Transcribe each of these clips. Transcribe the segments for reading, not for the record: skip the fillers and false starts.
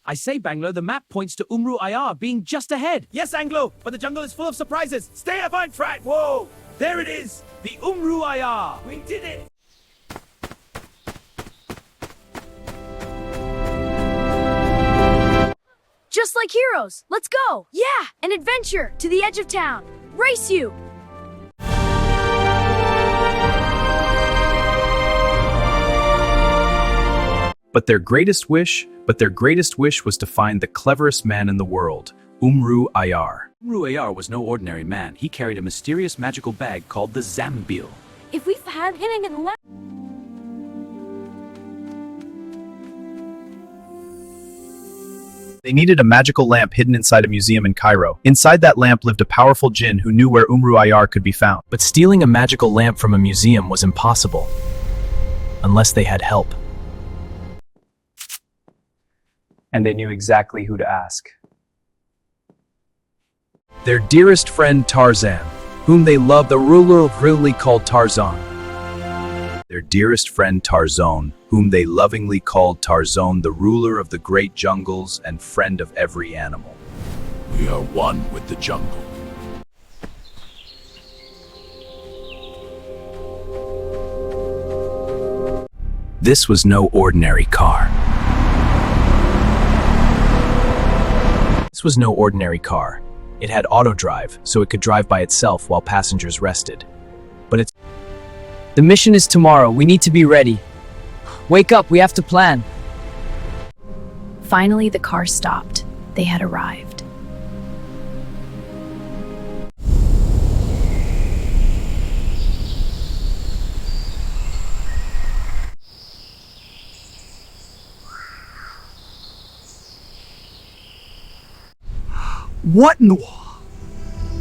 I say, Banglo, the map points to Umru Ayar being just ahead. Yes, Anglo, but the jungle is full of surprises. Stay avant frat. Whoa, there it is. The Umru Ayar. We did it. Just like heroes. Let's go. Yeah, an adventure to the edge of town. Race you. But their greatest wish was to find the cleverest man in the world, Umru Ayar. Umru Ayar was no ordinary man. He carried a mysterious magical bag called the Zambil. If we've had hitting in the left. They needed a magical lamp hidden inside a museum in Cairo. Inside that lamp lived a powerful jinn who knew where Umru Ayar could be found. But stealing a magical lamp from a museum was impossible, unless they had help. And they knew exactly who to ask. Their dearest friend Tarzan, whom they loved, the ruler of really called Tarzan. Their dearest friend Tarzan, whom they lovingly called Tarzan, the ruler of the great jungles and friend of every animal. We are one with the jungle. This was no ordinary car. This was no ordinary car. It had auto drive, so it could drive by itself while passengers rested. But the mission is tomorrow. We need to be ready. Wake up, we have to plan. Finally, the car stopped. They had arrived. What in the...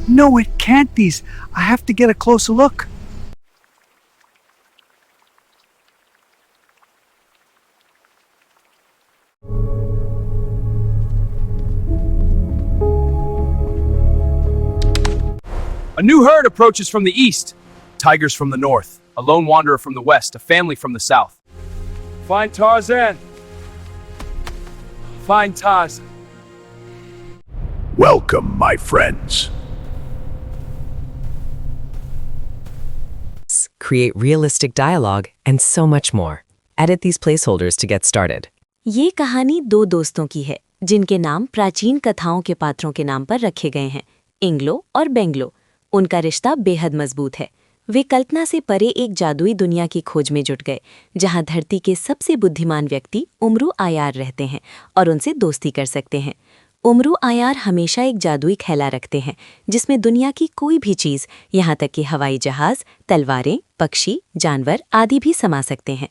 No, it can't be. I have to get a closer look. a new herd approaches from the east. Tigers from the north, a lone wanderer from the west, a family from the south. Find Tarzan. Find Tarzan. Welcome, my friends. Create realistic dialogue, and so much more. Edit these placeholders to get started. ये कहानी दो दोस्तों की है जिनके नाम प्राचीन कथाओं के पात्रों के नाम पर रखे गए हैं, इंग्लो और बेंगलो। उनका रिश्ता बेहद मजबूत है। वे कल्पना से परे एक जादुई दुनिया की खोज में जुट गए, जहां धरती के सबसे बुद्धिमान व्यक्ति उमरू आयार रहते हैं और उनसे दोस्ती कर सकते हैं। उमरू आयार हमेशा एक जादुई खैला रखते हैं जिसमें दुनिया की कोई भी चीज़, यहाँ तक कि हवाई जहाज़, तलवारें, पक्षी, जानवर आदि भी समा सकते हैं।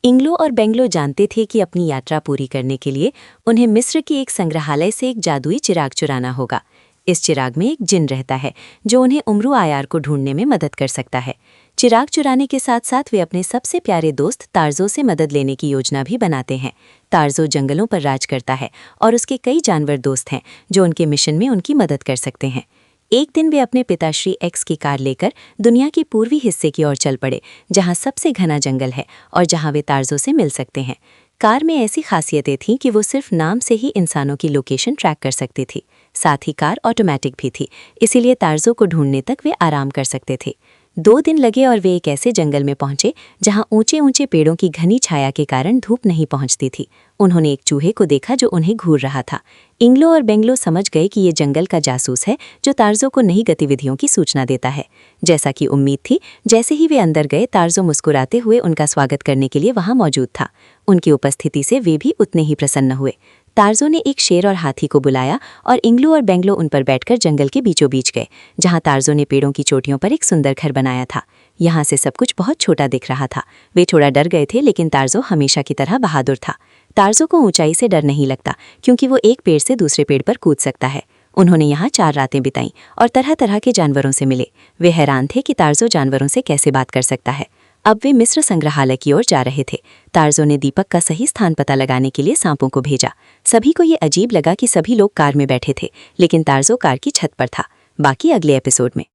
इंग्लो और बेंगलो जानते थे कि अपनी यात्रा पूरी करने के लिए उन्हें मिस्र के एक संग्रहालय से एक जादुई चिराग चुराना होगा। इस चिराग में एक जिन रहता है जो उन्हें उमरू आयार को ढूंढने में मदद कर सकता है। चिराग चुराने के साथ साथ वे अपने सबसे प्यारे दोस्त तार्जो से मदद लेने की योजना भी बनाते हैं। तार्जो जंगलों पर राज करता है और उसके कई जानवर दोस्त हैं जो उनके मिशन में उनकी मदद कर सकते हैं। एक दिन वे अपने पिताश्री एक्स की कार लेकर दुनिया के पूर्वी हिस्से की ओर चल पड़े, जहां सबसे घना जंगल है और जहां वे तार्जो से मिल सकते हैं। कार में ऐसी खासियतें थीं कि वो सिर्फ नाम से ही इंसानों की लोकेशन ट्रैक कर सकती थी। साथ ही कार ऑटोमेटिक भी थी, इसीलिए तार्जो को ढूंढने तक वे आराम कर सकते थे। 2 दिन लगे और वे एक ऐसे जंगल में पहुंचे जहां ऊंचे ऊंचे पेड़ों की घनी छाया के कारण धूप नहीं पहुंचती थी। उन्होंने एक चूहे को देखा जो उन्हें घूर रहा था। इंग्लो और बेंगलो समझ गए कि ये जंगल का जासूस है जो तार्जो को नई गतिविधियों की सूचना देता है। जैसा कि उम्मीद थी, जैसे ही वे अंदर गए, तार्जो मुस्कुराते हुए उनका स्वागत करने के लिए वहां मौजूद था। उनकी उपस्थिति से वे भी उतने ही प्रसन्न हुए। तार्जो ने एक शेर और हाथी को बुलाया और इंग्लो और बेंगलो उन पर बैठकर जंगल के बीचों बीच गए, जहां तार्जो ने पेड़ों की चोटियों पर एक सुंदर घर बनाया था। यहाँ से सब कुछ बहुत छोटा दिख रहा था। वे थोड़ा डर गए थे, लेकिन तार्जो हमेशा की तरह बहादुर था। तार्जो को ऊंचाई से डर नहीं लगता क्योंकि वो एक पेड़ से दूसरे पेड़ पर कूद सकता है। उन्होंने यहाँ 4 रातें बिताईं और तरह तरह के जानवरों से मिले। वे हैरान थे कि तार्जो जानवरों से कैसे बात कर सकता है। अब वे मिस्र संग्रहालय की ओर जा रहे थे। तार्जो ने दीपक का सही स्थान पता लगाने के लिए सांपों को भेजा। सभी को ये अजीब लगा कि सभी लोग कार में बैठे थे, लेकिन तार्जो कार की छत पर था। बाकी अगले एपिसोड में।